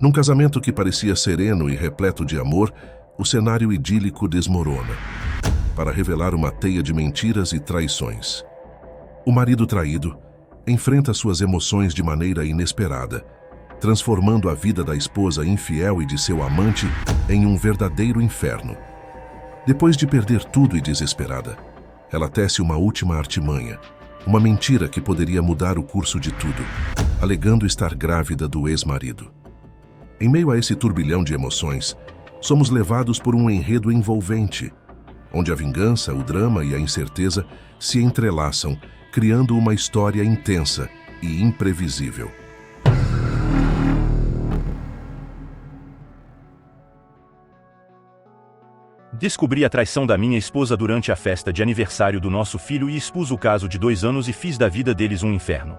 Num casamento que parecia sereno e repleto de amor, o cenário idílico desmorona, para revelar uma teia de mentiras e traições. O marido traído enfrenta suas emoções de maneira inesperada, transformando a vida da esposa infiel e de seu amante em um verdadeiro inferno. Depois de perder tudo e desesperada, ela tece uma última artimanha, uma mentira que poderia mudar o curso de tudo, alegando estar grávida do ex-marido. Em meio a esse turbilhão de emoções, somos levados por um enredo envolvente, onde a vingança, o drama e a incerteza se entrelaçam, criando uma história intensa e imprevisível. Descobri a traição da minha esposa durante a festa de aniversário do nosso filho e expus o caso de 2 anos e fiz da vida deles um inferno.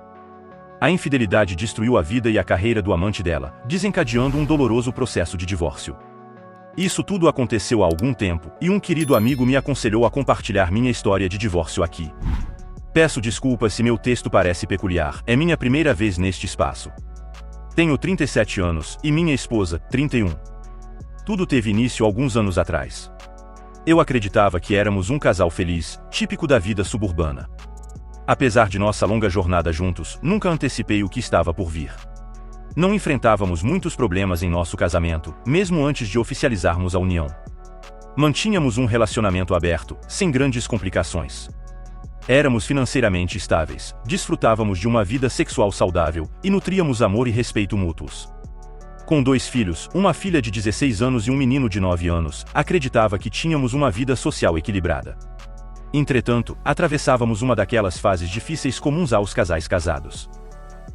A infidelidade destruiu a vida e a carreira do amante dela, desencadeando um doloroso processo de divórcio. Isso tudo aconteceu há algum tempo, e um querido amigo me aconselhou a compartilhar minha história de divórcio aqui. Peço desculpas se meu texto parece peculiar, é minha primeira vez neste espaço. Tenho 37 anos, e minha esposa, 31. Tudo teve início alguns anos atrás. Eu acreditava que éramos um casal feliz, típico da vida suburbana. Apesar de nossa longa jornada juntos, nunca antecipei o que estava por vir. Não enfrentávamos muitos problemas em nosso casamento, mesmo antes de oficializarmos a união. Mantínhamos um relacionamento aberto, sem grandes complicações. Éramos financeiramente estáveis, desfrutávamos de uma vida sexual saudável e nutríamos amor e respeito mútuos. Com 2 filhos, uma filha de 16 anos e um menino de 9 anos, acreditava que tínhamos uma vida social equilibrada. Entretanto, atravessávamos uma daquelas fases difíceis comuns aos casais casados.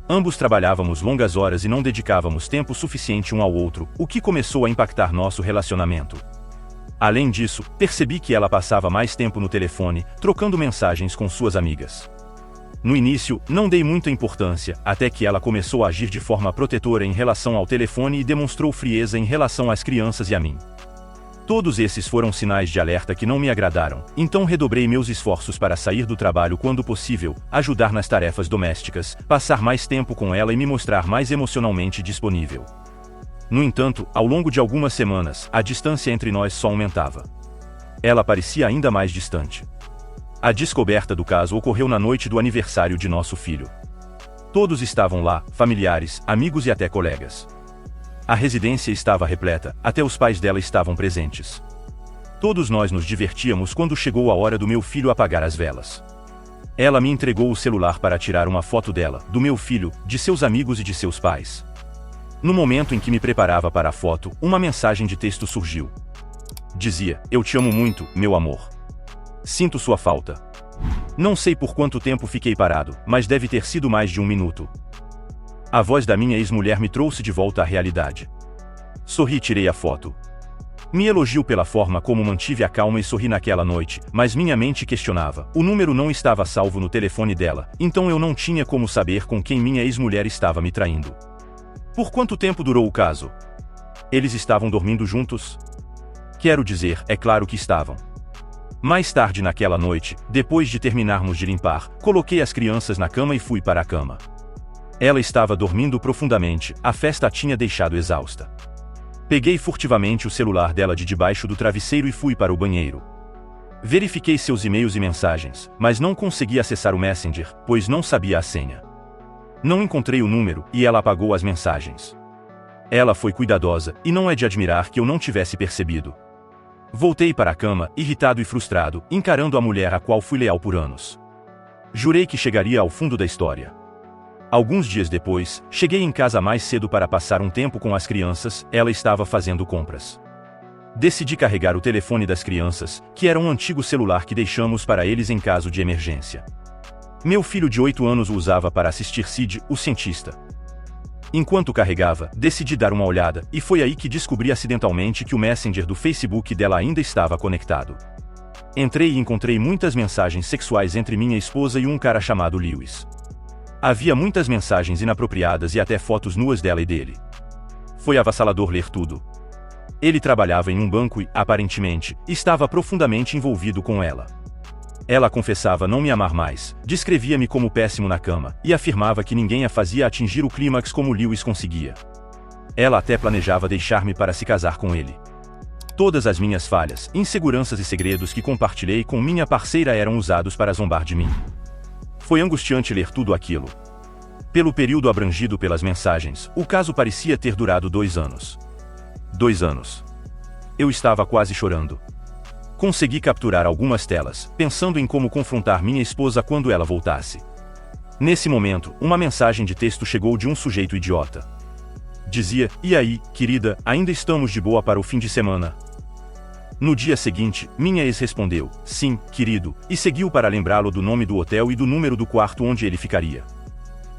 Ambos trabalhávamos longas horas e não dedicávamos tempo suficiente um ao outro, o que começou a impactar nosso relacionamento. Além disso, percebi que ela passava mais tempo no telefone, trocando mensagens com suas amigas. No início, não dei muita importância, até que ela começou a agir de forma protetora em relação ao telefone e demonstrou frieza em relação às crianças e a mim. Todos esses foram sinais de alerta que não me agradaram, então redobrei meus esforços para sair do trabalho quando possível, ajudar nas tarefas domésticas, passar mais tempo com ela e me mostrar mais emocionalmente disponível. No entanto, ao longo de algumas semanas, a distância entre nós só aumentava. Ela parecia ainda mais distante. A descoberta do caso ocorreu na noite do aniversário de nosso filho. Todos estavam lá, familiares, amigos e até colegas. A residência estava repleta, até os pais dela estavam presentes. Todos nós nos divertíamos quando chegou a hora do meu filho apagar as velas. Ela me entregou o celular para tirar uma foto dela, do meu filho, de seus amigos e de seus pais. No momento em que me preparava para a foto, uma mensagem de texto surgiu. Dizia: "Eu te amo muito, meu amor. Sinto sua falta. Não sei por quanto tempo fiquei parado, mas deve ter sido mais de 1 minuto." A voz da minha ex-mulher me trouxe de volta à realidade. Sorri e tirei a foto. Me elogiou pela forma como mantive a calma e sorri naquela noite, mas minha mente questionava. O número não estava salvo no telefone dela, então eu não tinha como saber com quem minha ex-mulher estava me traindo. Por quanto tempo durou o caso? Eles estavam dormindo juntos? Quero dizer, é claro que estavam. Mais tarde naquela noite, depois de terminarmos de limpar, coloquei as crianças na cama e fui para a cama. Ela estava dormindo profundamente, a festa a tinha deixado exausta. Peguei furtivamente o celular dela de debaixo do travesseiro e fui para o banheiro. Verifiquei seus e-mails e mensagens, mas não consegui acessar o Messenger, pois não sabia a senha. Não encontrei o número, e ela apagou as mensagens. Ela foi cuidadosa, e não é de admirar que eu não tivesse percebido. Voltei para a cama, irritado e frustrado, encarando a mulher a qual fui leal por anos. Jurei que chegaria ao fundo da história. Alguns dias depois, cheguei em casa mais cedo para passar um tempo com as crianças, ela estava fazendo compras. Decidi carregar o telefone das crianças, que era um antigo celular que deixamos para eles em caso de emergência. Meu filho de 8 anos o usava para assistir Sid, o cientista. Enquanto carregava, decidi dar uma olhada, e foi aí que descobri acidentalmente que o Messenger do Facebook dela ainda estava conectado. Entrei e encontrei muitas mensagens sexuais entre minha esposa e um cara chamado Lewis. Havia muitas mensagens inapropriadas e até fotos nuas dela e dele. Foi avassalador ler tudo. Ele trabalhava em um banco e, aparentemente, estava profundamente envolvido com ela. Ela confessava não me amar mais, descrevia-me como péssimo na cama, e afirmava que ninguém a fazia atingir o clímax como Lewis conseguia. Ela até planejava deixar-me para se casar com ele. Todas as minhas falhas, inseguranças e segredos que compartilhei com minha parceira eram usados para zombar de mim. Foi angustiante ler tudo aquilo. Pelo período abrangido pelas mensagens, o caso parecia ter durado 2 anos. 2 anos. Eu estava quase chorando. Consegui capturar algumas telas, pensando em como confrontar minha esposa quando ela voltasse. Nesse momento, uma mensagem de texto chegou de um sujeito idiota. Dizia: "E aí, querida, ainda estamos de boa para o fim de semana?" No dia seguinte, minha ex respondeu: "Sim, querido", e seguiu para lembrá-lo do nome do hotel e do número do quarto onde ele ficaria.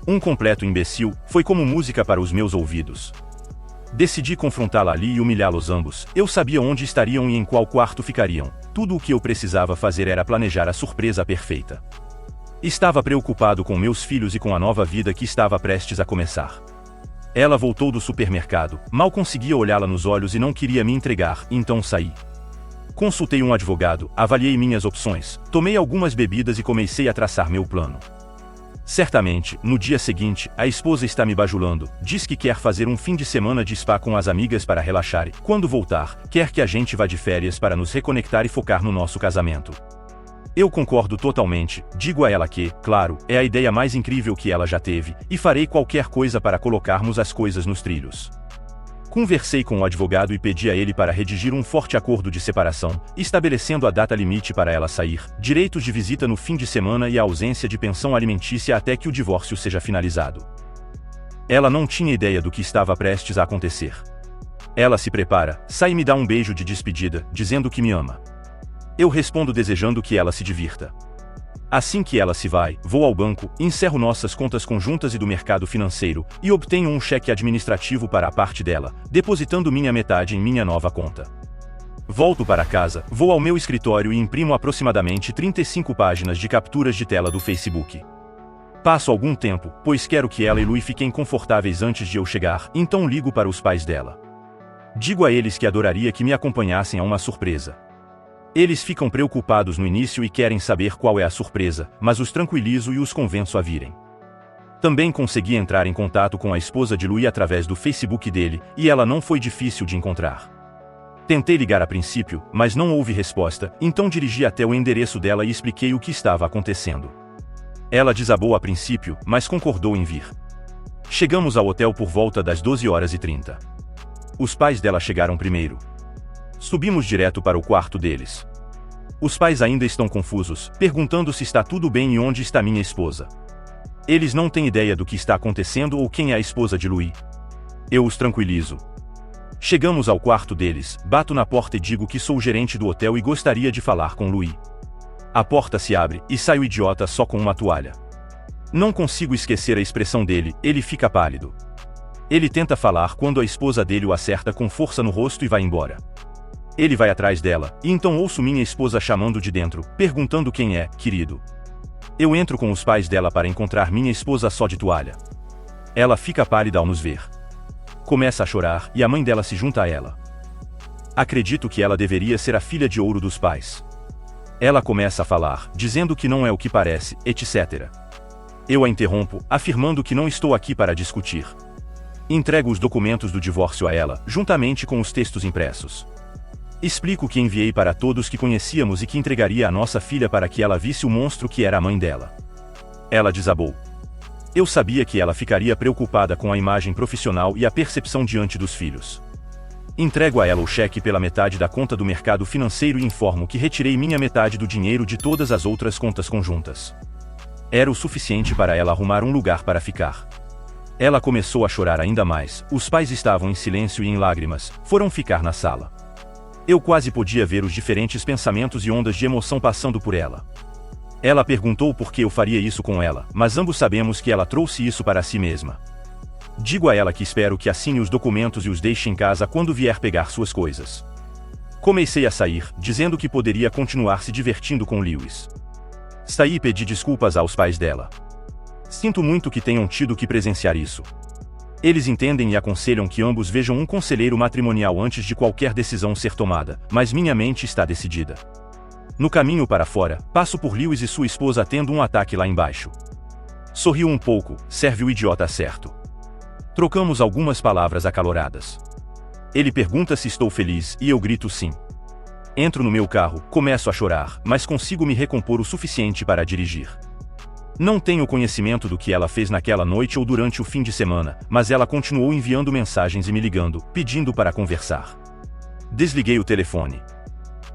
Um completo imbecil, foi como música para os meus ouvidos. Decidi confrontá-la ali e humilhá-los ambos. Eu sabia onde estariam e em qual quarto ficariam. Tudo o que eu precisava fazer era planejar a surpresa perfeita. Estava preocupado com meus filhos e com a nova vida que estava prestes a começar. Ela voltou do supermercado, mal conseguia olhá-la nos olhos e não queria me entregar, então saí. Consultei um advogado, avaliei minhas opções, tomei algumas bebidas e comecei a traçar meu plano. Certamente, no dia seguinte, a esposa está me bajulando, diz que quer fazer um fim de semana de spa com as amigas para relaxar e, quando voltar, quer que a gente vá de férias para nos reconectar e focar no nosso casamento. Eu concordo totalmente, digo a ela que, claro, é a ideia mais incrível que ela já teve, e farei qualquer coisa para colocarmos as coisas nos trilhos. Conversei com o advogado e pedi a ele para redigir um forte acordo de separação, estabelecendo a data limite para ela sair, direitos de visita no fim de semana e a ausência de pensão alimentícia até que o divórcio seja finalizado. Ela não tinha ideia do que estava prestes a acontecer. Ela se prepara, sai e me dá um beijo de despedida, dizendo que me ama. Eu respondo desejando que ela se divirta. Assim que ela se vai, vou ao banco, encerro nossas contas conjuntas e do mercado financeiro, e obtenho um cheque administrativo para a parte dela, depositando minha metade em minha nova conta. Volto para casa, vou ao meu escritório e imprimo aproximadamente 35 páginas de capturas de tela do Facebook. Passo algum tempo, pois quero que ela e Lui fiquem confortáveis antes de eu chegar, então ligo para os pais dela. Digo a eles que adoraria que me acompanhassem a uma surpresa. Eles ficam preocupados no início e querem saber qual é a surpresa, mas os tranquilizo e os convenço a virem. Também consegui entrar em contato com a esposa de Lui através do Facebook dele, e ela não foi difícil de encontrar. Tentei ligar a princípio, mas não houve resposta, então dirigi até o endereço dela e expliquei o que estava acontecendo. Ela desabou a princípio, mas concordou em vir. Chegamos ao hotel por volta das 12h30. Os pais dela chegaram primeiro. Subimos direto para o quarto deles. Os pais ainda estão confusos, perguntando se está tudo bem e onde está minha esposa. Eles não têm ideia do que está acontecendo ou quem é a esposa de Lui. Eu os tranquilizo. Chegamos ao quarto deles, bato na porta e digo que sou o gerente do hotel e gostaria de falar com Lui. A porta se abre, e sai o idiota só com uma toalha. Não consigo esquecer a expressão dele, ele fica pálido. Ele tenta falar quando a esposa dele o acerta com força no rosto e vai embora. Ele vai atrás dela, e então ouço minha esposa chamando de dentro, perguntando quem é, querido. Eu entro com os pais dela para encontrar minha esposa só de toalha. Ela fica pálida ao nos ver. Começa a chorar, e a mãe dela se junta a ela. Acredito que ela deveria ser a filha de ouro dos pais. Ela começa a falar, dizendo que não é o que parece, etc. Eu a interrompo, afirmando que não estou aqui para discutir. Entrego os documentos do divórcio a ela, juntamente com os textos impressos. Explico que enviei para todos que conhecíamos e que entregaria a nossa filha para que ela visse o monstro que era a mãe dela. Ela desabou. Eu sabia que ela ficaria preocupada com a imagem profissional e a percepção diante dos filhos. Entrego a ela o cheque pela metade da conta do mercado financeiro e informo que retirei minha metade do dinheiro de todas as outras contas conjuntas. Era o suficiente para ela arrumar um lugar para ficar. Ela começou a chorar ainda mais, os pais estavam em silêncio e em lágrimas, foram ficar na sala. Eu quase podia ver os diferentes pensamentos e ondas de emoção passando por ela. Ela perguntou por que eu faria isso com ela, mas ambos sabemos que ela trouxe isso para si mesma. Digo a ela que espero que assine os documentos e os deixe em casa quando vier pegar suas coisas. Comecei a sair, dizendo que poderia continuar se divertindo com Lewis. Saí e pedi desculpas aos pais dela. Sinto muito que tenham tido que presenciar isso. Eles entendem e aconselham que ambos vejam um conselheiro matrimonial antes de qualquer decisão ser tomada, mas minha mente está decidida. No caminho para fora, passo por Lewis e sua esposa tendo um ataque lá embaixo. Sorriu um pouco, serve o idiota certo. Trocamos algumas palavras acaloradas. Ele pergunta se estou feliz e eu grito sim. Entro no meu carro, começo a chorar, mas consigo me recompor o suficiente para dirigir. Não tenho conhecimento do que ela fez naquela noite ou durante o fim de semana, mas ela continuou enviando mensagens e me ligando, pedindo para conversar. Desliguei o telefone.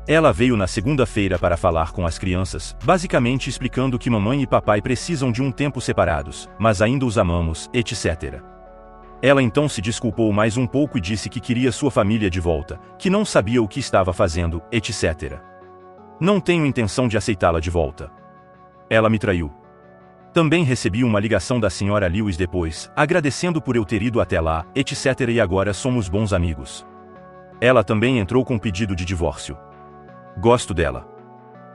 Ela veio na segunda-feira para falar com as crianças, basicamente explicando que mamãe e papai precisam de um tempo separados, mas ainda os amamos, etc. Ela então se desculpou mais um pouco e disse que queria sua família de volta, que não sabia o que estava fazendo, etc. Não tenho intenção de aceitá-la de volta. Ela me traiu. Também recebi uma ligação da senhora Lewis depois, agradecendo por eu ter ido até lá, etc. e agora somos bons amigos. Ela também entrou com pedido de divórcio. Gosto dela.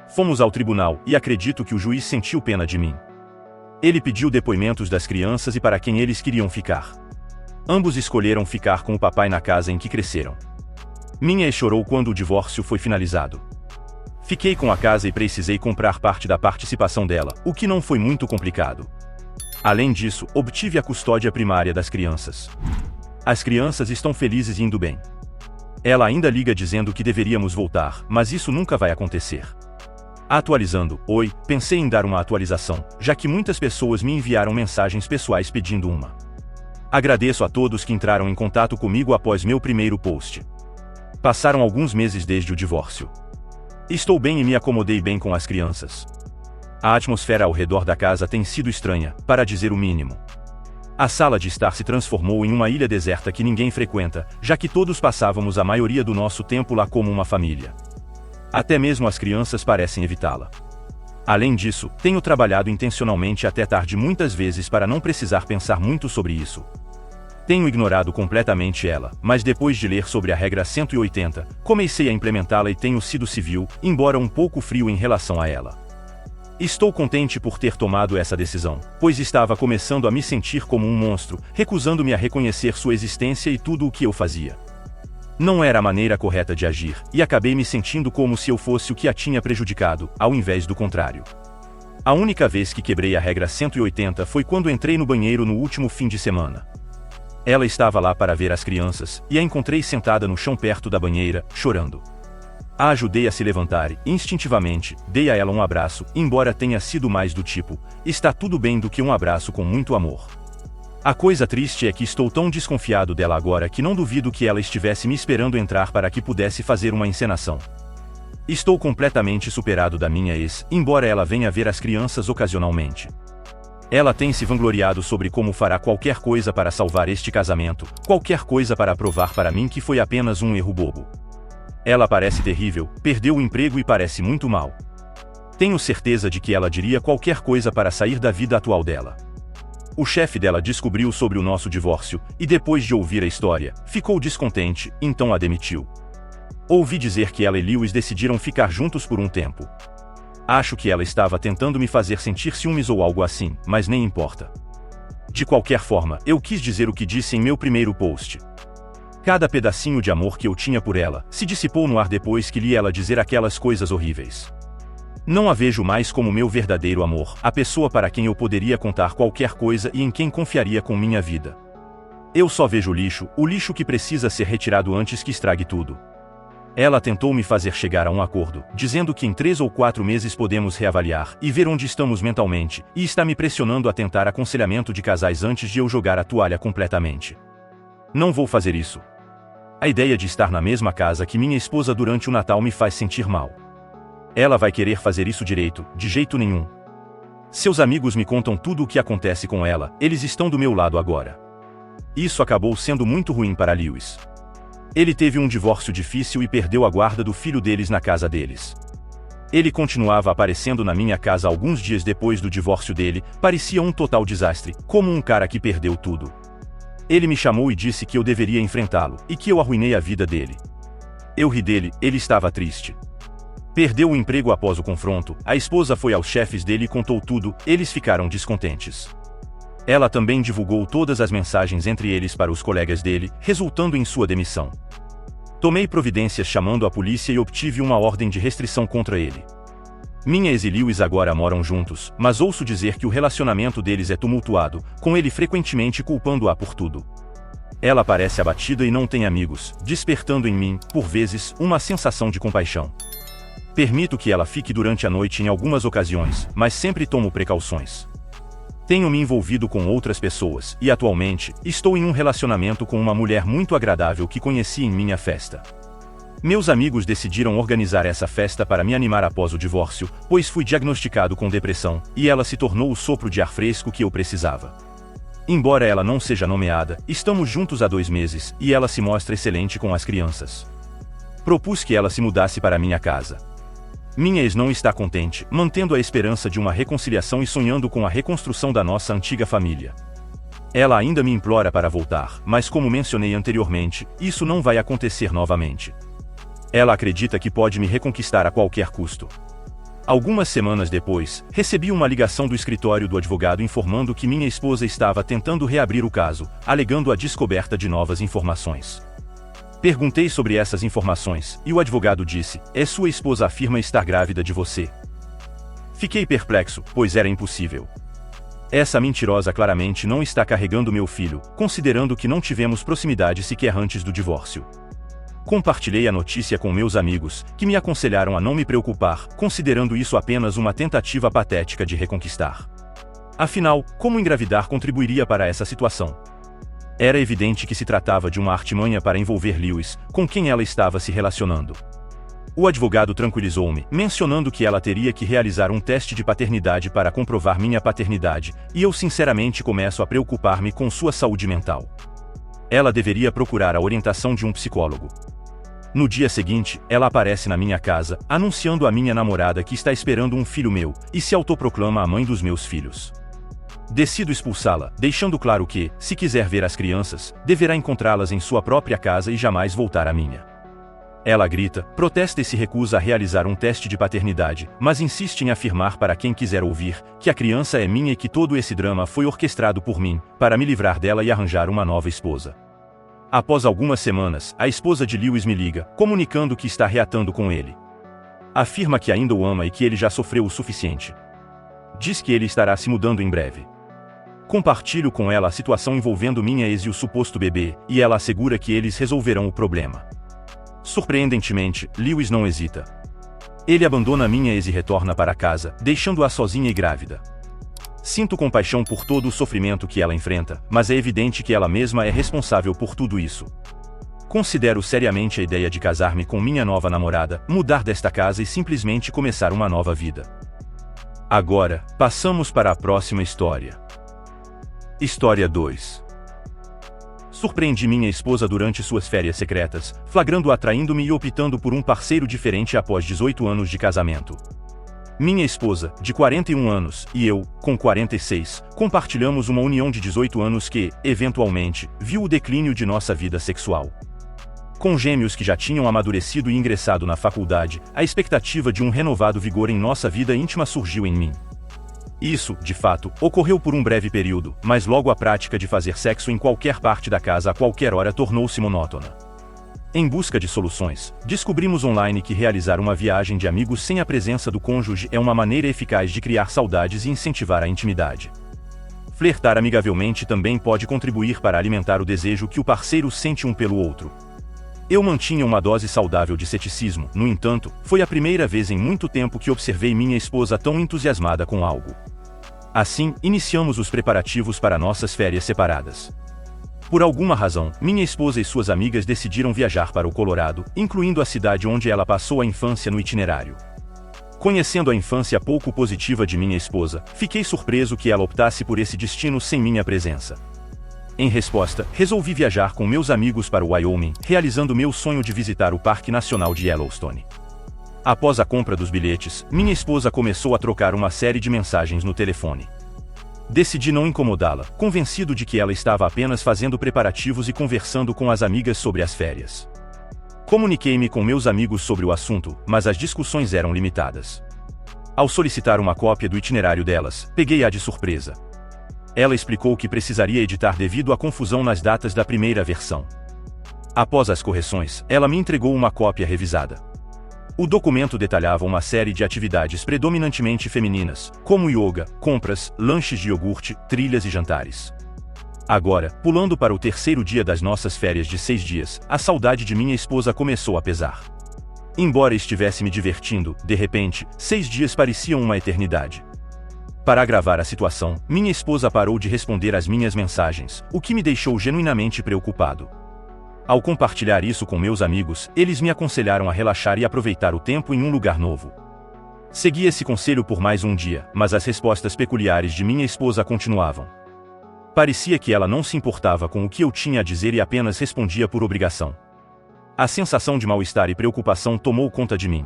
Fomos ao tribunal e acredito que o juiz sentiu pena de mim. Ele pediu depoimentos das crianças e para quem eles queriam ficar. Ambos escolheram ficar com o papai na casa em que cresceram. Minha ex chorou quando o divórcio foi finalizado. Fiquei com a casa e precisei comprar parte da participação dela, o que não foi muito complicado. Além disso, obtive a custódia primária das crianças. As crianças estão felizes e indo bem. Ela ainda liga dizendo que deveríamos voltar, mas isso nunca vai acontecer. Atualizando, oi, pensei em dar uma atualização, já que muitas pessoas me enviaram mensagens pessoais pedindo uma. Agradeço a todos que entraram em contato comigo após meu primeiro post. Passaram alguns meses desde o divórcio. Estou bem e me acomodei bem com as crianças. A atmosfera ao redor da casa tem sido estranha, para dizer o mínimo. A sala de estar se transformou em uma ilha deserta que ninguém frequenta, já que todos passávamos a maioria do nosso tempo lá como uma família. Até mesmo as crianças parecem evitá-la. Além disso, tenho trabalhado intencionalmente até tarde muitas vezes para não precisar pensar muito sobre isso. Tenho ignorado completamente ela, mas depois de ler sobre a regra 180, comecei a implementá-la e tenho sido civil, embora um pouco frio em relação a ela. Estou contente por ter tomado essa decisão, pois estava começando a me sentir como um monstro, recusando-me a reconhecer sua existência e tudo o que eu fazia. Não era a maneira correta de agir, e acabei me sentindo como se eu fosse o que a tinha prejudicado, ao invés do contrário. A única vez que quebrei a regra 180 foi quando entrei no banheiro no último fim de semana. Ela estava lá para ver as crianças, e a encontrei sentada no chão perto da banheira, chorando. A ajudei a se levantar e, instintivamente, dei a ela um abraço, embora tenha sido mais do tipo, está tudo bem do que um abraço com muito amor. A coisa triste é que estou tão desconfiado dela agora que não duvido que ela estivesse me esperando entrar para que pudesse fazer uma encenação. Estou completamente superado da minha ex, embora ela venha ver as crianças ocasionalmente. Ela tem se vangloriado sobre como fará qualquer coisa para salvar este casamento, qualquer coisa para provar para mim que foi apenas um erro bobo. Ela parece terrível, perdeu o emprego e parece muito mal. Tenho certeza de que ela diria qualquer coisa para sair da vida atual dela. O chefe dela descobriu sobre o nosso divórcio, e depois de ouvir a história, ficou descontente, então a demitiu. Ouvi dizer que ela e Lewis decidiram ficar juntos por um tempo. Acho que ela estava tentando me fazer sentir ciúmes ou algo assim, mas nem importa. De qualquer forma, eu quis dizer o que disse em meu primeiro post. Cada pedacinho de amor que eu tinha por ela, se dissipou no ar depois que li ela dizer aquelas coisas horríveis. Não a vejo mais como meu verdadeiro amor, a pessoa para quem eu poderia contar qualquer coisa e em quem confiaria com minha vida. Eu só vejo o lixo que precisa ser retirado antes que estrague tudo. Ela tentou me fazer chegar a um acordo, dizendo que em 3 ou 4 meses podemos reavaliar e ver onde estamos mentalmente, e está me pressionando a tentar aconselhamento de casais antes de eu jogar a toalha completamente. Não vou fazer isso. A ideia de estar na mesma casa que minha esposa durante o Natal me faz sentir mal. Ela vai querer fazer isso direito, de jeito nenhum. Seus amigos me contam tudo o que acontece com ela, eles estão do meu lado agora. Isso acabou sendo muito ruim para Lewis. Ele teve um divórcio difícil e perdeu a guarda do filho deles na casa deles. Ele continuava aparecendo na minha casa alguns dias depois do divórcio dele, parecia um total desastre, como um cara que perdeu tudo. Ele me chamou e disse que eu deveria enfrentá-lo, e que eu arruinei a vida dele. Eu ri dele, ele estava triste. Perdeu o emprego após o confronto, a esposa foi aos chefes dele e contou tudo, eles ficaram descontentes. Ela também divulgou todas as mensagens entre eles para os colegas dele, resultando em sua demissão. Tomei providências chamando a polícia e obtive uma ordem de restrição contra ele. Minha ex e Lewis agora moram juntos, mas ouço dizer que o relacionamento deles é tumultuado, com ele frequentemente culpando-a por tudo. Ela parece abatida e não tem amigos, despertando em mim, por vezes, uma sensação de compaixão. Permito que ela fique durante a noite em algumas ocasiões, mas sempre tomo precauções. Tenho me envolvido com outras pessoas, e atualmente, estou em um relacionamento com uma mulher muito agradável que conheci em minha festa. Meus amigos decidiram organizar essa festa para me animar após o divórcio, pois fui diagnosticado com depressão, e ela se tornou o sopro de ar fresco que eu precisava. Embora ela não seja nomeada, estamos juntos há 2 meses, e ela se mostra excelente com as crianças. Propus que ela se mudasse para minha casa. Minha ex não está contente, mantendo a esperança de uma reconciliação e sonhando com a reconstrução da nossa antiga família. Ela ainda me implora para voltar, mas como mencionei anteriormente, isso não vai acontecer novamente. Ela acredita que pode me reconquistar a qualquer custo. Algumas semanas depois, recebi uma ligação do escritório do advogado informando que minha esposa estava tentando reabrir o caso, alegando a descoberta de novas informações. Perguntei sobre essas informações, e o advogado disse: sua esposa afirma estar grávida de você. Fiquei perplexo, pois era impossível. Essa mentirosa claramente não está carregando meu filho, considerando que não tivemos proximidade sequer antes do divórcio. Compartilhei a notícia com meus amigos, que me aconselharam a não me preocupar, considerando isso apenas uma tentativa patética de reconquistar. Afinal, como engravidar contribuiria para essa situação? Era evidente que se tratava de uma artimanha para envolver Lewis, com quem ela estava se relacionando. O advogado tranquilizou-me, mencionando que ela teria que realizar um teste de paternidade para comprovar minha paternidade, e eu sinceramente começo a preocupar-me com sua saúde mental. Ela deveria procurar a orientação de um psicólogo. No dia seguinte, ela aparece na minha casa, anunciando à minha namorada que está esperando um filho meu, e se autoproclama a mãe dos meus filhos. Decido expulsá-la, deixando claro que, se quiser ver as crianças, deverá encontrá-las em sua própria casa e jamais voltar à minha. Ela grita, protesta e se recusa a realizar um teste de paternidade, mas insiste em afirmar para quem quiser ouvir, que a criança é minha e que todo esse drama foi orquestrado por mim, para me livrar dela e arranjar uma nova esposa. Após algumas semanas, a esposa de Lewis me liga, comunicando que está reatando com ele. Afirma que ainda o ama e que ele já sofreu o suficiente. Diz que ele estará se mudando em breve. Compartilho com ela a situação envolvendo minha ex e o suposto bebê, e ela assegura que eles resolverão o problema. Surpreendentemente, Lewis não hesita. Ele abandona minha ex e retorna para casa, deixando-a sozinha e grávida. Sinto compaixão por todo o sofrimento que ela enfrenta, mas é evidente que ela mesma é responsável por tudo isso. Considero seriamente a ideia de casar-me com minha nova namorada, mudar desta casa e simplesmente começar uma nova vida. Agora, passamos para a próxima história. História 2. Surpreendi minha esposa durante suas férias secretas, flagrando-a traindo-me e optando por um parceiro diferente após 18 anos de casamento. Minha esposa, de 41 anos, e eu, com 46, compartilhamos uma união de 18 anos que, eventualmente, viu o declínio de nossa vida sexual. Com gêmeos que já tinham amadurecido e ingressado na faculdade, a expectativa de um renovado vigor em nossa vida íntima surgiu em mim. Isso, de fato, ocorreu por um breve período, mas logo a prática de fazer sexo em qualquer parte da casa a qualquer hora tornou-se monótona. Em busca de soluções, descobrimos online que realizar uma viagem de amigos sem a presença do cônjuge é uma maneira eficaz de criar saudades e incentivar a intimidade. Flertar amigavelmente também pode contribuir para alimentar o desejo que o parceiro sente um pelo outro. Eu mantinha uma dose saudável de ceticismo, no entanto, foi a primeira vez em muito tempo que observei minha esposa tão entusiasmada com algo. Assim, iniciamos os preparativos para nossas férias separadas. Por alguma razão, minha esposa e suas amigas decidiram viajar para o Colorado, incluindo a cidade onde ela passou a infância no itinerário. Conhecendo a infância pouco positiva de minha esposa, fiquei surpreso que ela optasse por esse destino sem minha presença. Em resposta, resolvi viajar com meus amigos para o Wyoming, realizando meu sonho de visitar o Parque Nacional de Yellowstone. Após a compra dos bilhetes, minha esposa começou a trocar uma série de mensagens no telefone. Decidi não incomodá-la, convencido de que ela estava apenas fazendo preparativos e conversando com as amigas sobre as férias. Comuniquei-me com meus amigos sobre o assunto, mas as discussões eram limitadas. Ao solicitar uma cópia do itinerário delas, peguei-a de surpresa. Ela explicou que precisaria editar devido à confusão nas datas da primeira versão. Após as correções, ela me entregou uma cópia revisada. O documento detalhava uma série de atividades predominantemente femininas, como yoga, compras, lanches de iogurte, trilhas e jantares. Agora, pulando para o terceiro dia das nossas férias de 6 dias, a saudade de minha esposa começou a pesar. Embora estivesse me divertindo, de repente, 6 dias pareciam uma eternidade. Para agravar a situação, minha esposa parou de responder às minhas mensagens, o que me deixou genuinamente preocupado. Ao compartilhar isso com meus amigos, eles me aconselharam a relaxar e aproveitar o tempo em um lugar novo. Segui esse conselho por mais um dia, mas as respostas peculiares de minha esposa continuavam. Parecia que ela não se importava com o que eu tinha a dizer e apenas respondia por obrigação. A sensação de mal-estar e preocupação tomou conta de mim.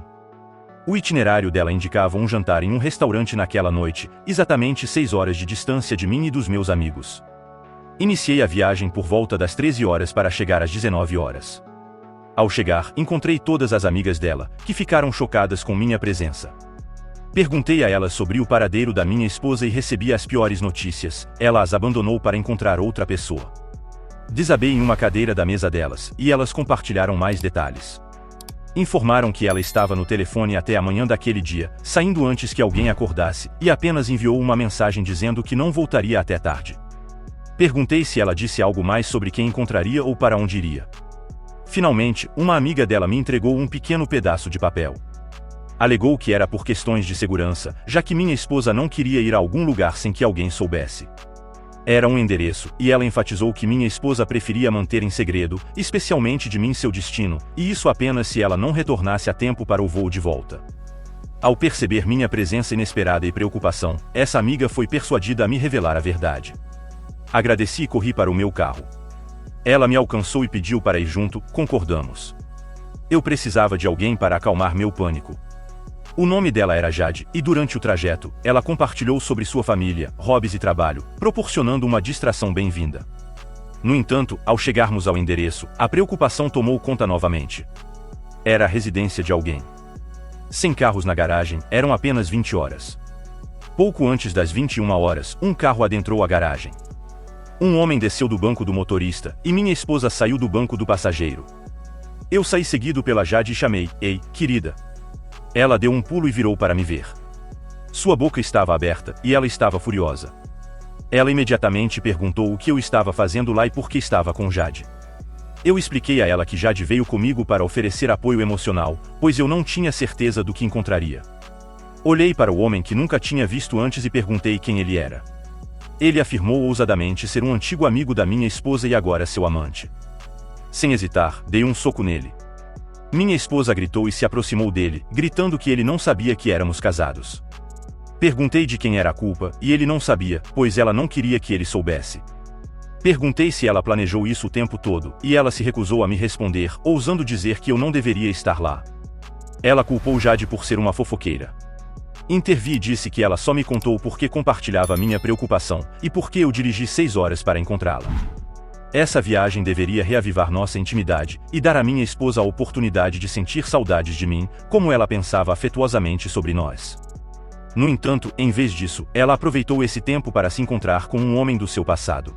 O itinerário dela indicava um jantar em um restaurante naquela noite, exatamente 6 horas de distância de mim e dos meus amigos. Iniciei a viagem por volta das 13 horas para chegar às 19 horas. Ao chegar, encontrei todas as amigas dela, que ficaram chocadas com minha presença. Perguntei a elas sobre o paradeiro da minha esposa e recebi as piores notícias: ela as abandonou para encontrar outra pessoa. Desabei em uma cadeira da mesa delas, e elas compartilharam mais detalhes. Informaram que ela estava no telefone até a manhã daquele dia, saindo antes que alguém acordasse, e apenas enviou uma mensagem dizendo que não voltaria até tarde. Perguntei se ela disse algo mais sobre quem encontraria ou para onde iria. Finalmente, uma amiga dela me entregou um pequeno pedaço de papel. Alegou que era por questões de segurança, já que minha esposa não queria ir a algum lugar sem que alguém soubesse. Era um endereço, e ela enfatizou que minha esposa preferia manter em segredo, especialmente de mim seu destino, e isso apenas se ela não retornasse a tempo para o voo de volta. Ao perceber minha presença inesperada e preocupação, essa amiga foi persuadida a me revelar a verdade. Agradeci e corri para o meu carro. Ela me alcançou e pediu para ir junto, concordamos. Eu precisava de alguém para acalmar meu pânico. O nome dela era Jade, e durante o trajeto, ela compartilhou sobre sua família, hobbies e trabalho, proporcionando uma distração bem-vinda. No entanto, ao chegarmos ao endereço, a preocupação tomou conta novamente. Era a residência de alguém. Sem carros na garagem, eram apenas 20 horas. Pouco antes das 21 horas, um carro adentrou a garagem. Um homem desceu do banco do motorista, e minha esposa saiu do banco do passageiro. Eu saí seguido pela Jade e chamei: "Ei, querida." Ela deu um pulo e virou para me ver. Sua boca estava aberta, e ela estava furiosa. Ela imediatamente perguntou o que eu estava fazendo lá e por que estava com Jade. Eu expliquei a ela que Jade veio comigo para oferecer apoio emocional, pois eu não tinha certeza do que encontraria. Olhei para o homem que nunca tinha visto antes e perguntei quem ele era. Ele afirmou ousadamente ser um antigo amigo da minha esposa e agora seu amante. Sem hesitar, dei um soco nele. Minha esposa gritou e se aproximou dele, gritando que ele não sabia que éramos casados. Perguntei de quem era a culpa, e ele não sabia, pois ela não queria que ele soubesse. Perguntei se ela planejou isso o tempo todo, e ela se recusou a me responder, ousando dizer que eu não deveria estar lá. Ela culpou Jade por ser uma fofoqueira. Intervi e disse que ela só me contou porque compartilhava minha preocupação, e porque eu dirigi 6 horas para encontrá-la. Essa viagem deveria reavivar nossa intimidade, e dar à minha esposa a oportunidade de sentir saudades de mim, como ela pensava afetuosamente sobre nós. No entanto, em vez disso, ela aproveitou esse tempo para se encontrar com um homem do seu passado.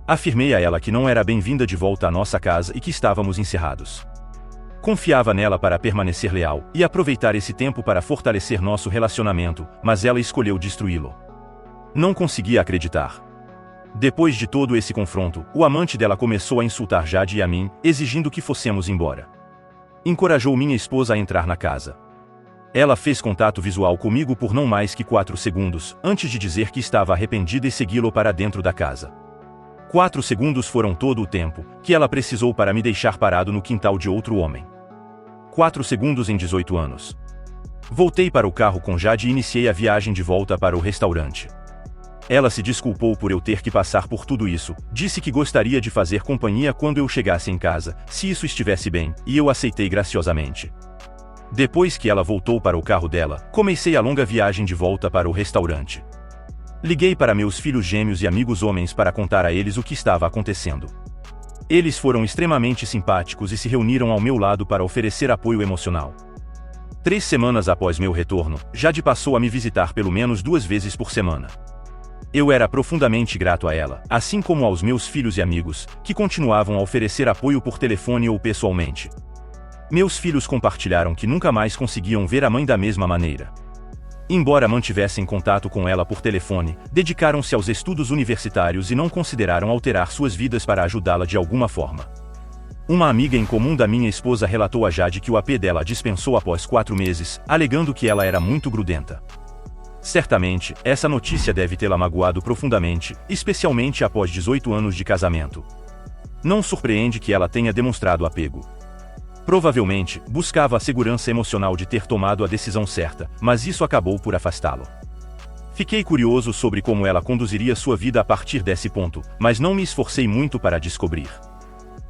Afirmei a ela que não era bem-vinda de volta à nossa casa e que estávamos encerrados. Confiava nela para permanecer leal, e aproveitar esse tempo para fortalecer nosso relacionamento, mas ela escolheu destruí-lo. Não conseguia acreditar. Depois de todo esse confronto, o amante dela começou a insultar Jade e a mim, exigindo que fossemos embora. Encorajou minha esposa a entrar na casa. Ela fez contato visual comigo por não mais que 4 segundos, antes de dizer que estava arrependida e segui-lo para dentro da casa. 4 segundos foram todo o tempo que ela precisou para me deixar parado no quintal de outro homem. 4 segundos em 18 anos. Voltei para o carro com Jade e iniciei a viagem de volta para o restaurante. Ela se desculpou por eu ter que passar por tudo isso, disse que gostaria de fazer companhia quando eu chegasse em casa, se isso estivesse bem, e eu aceitei graciosamente. Depois que ela voltou para o carro dela, comecei a longa viagem de volta para o restaurante. Liguei para meus filhos gêmeos e amigos homens para contar a eles o que estava acontecendo. Eles foram extremamente simpáticos e se reuniram ao meu lado para oferecer apoio emocional. 3 semanas após meu retorno, Jade passou a me visitar pelo menos 2 vezes por semana. Eu era profundamente grato a ela, assim como aos meus filhos e amigos, que continuavam a oferecer apoio por telefone ou pessoalmente. Meus filhos compartilharam que nunca mais conseguiam ver a mãe da mesma maneira. Embora mantivessem contato com ela por telefone, dedicaram-se aos estudos universitários e não consideraram alterar suas vidas para ajudá-la de alguma forma. Uma amiga em comum da minha esposa relatou a Jade que o AP dela a dispensou após 4 meses, alegando que ela era muito grudenta. Certamente, essa notícia deve tê-la magoado profundamente, especialmente após 18 anos de casamento. Não surpreende que ela tenha demonstrado apego. Provavelmente, buscava a segurança emocional de ter tomado a decisão certa, mas isso acabou por afastá-lo. Fiquei curioso sobre como ela conduziria sua vida a partir desse ponto, mas não me esforcei muito para descobrir.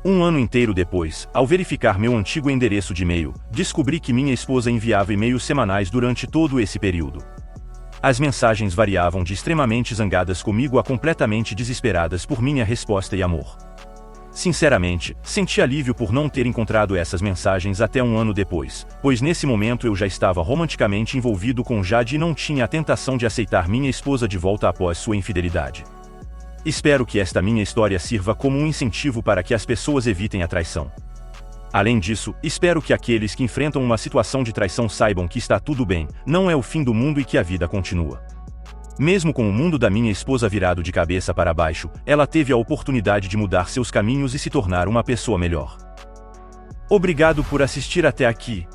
Um ano inteiro depois, ao verificar meu antigo endereço de e-mail, descobri que minha esposa enviava e-mails semanais durante todo esse período. As mensagens variavam de extremamente zangadas comigo a completamente desesperadas por minha resposta e amor. Sinceramente, senti alívio por não ter encontrado essas mensagens até um ano depois, pois nesse momento eu já estava romanticamente envolvido com Jade e não tinha a tentação de aceitar minha esposa de volta após sua infidelidade. Espero que esta minha história sirva como um incentivo para que as pessoas evitem a traição. Além disso, espero que aqueles que enfrentam uma situação de traição saibam que está tudo bem, não é o fim do mundo e que a vida continua. Mesmo com o mundo da minha esposa virado de cabeça para baixo, ela teve a oportunidade de mudar seus caminhos e se tornar uma pessoa melhor. Obrigado por assistir até aqui.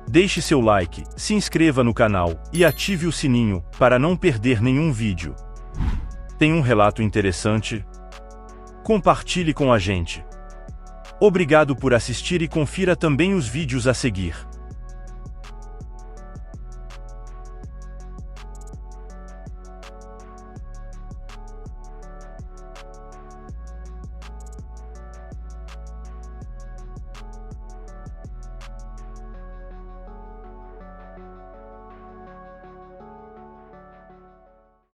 Deixe seu like, se inscreva no canal e ative o sininho para não perder nenhum vídeo. Tem um relato interessante? Compartilhe com a gente. Obrigado por assistir e confira também os vídeos a seguir.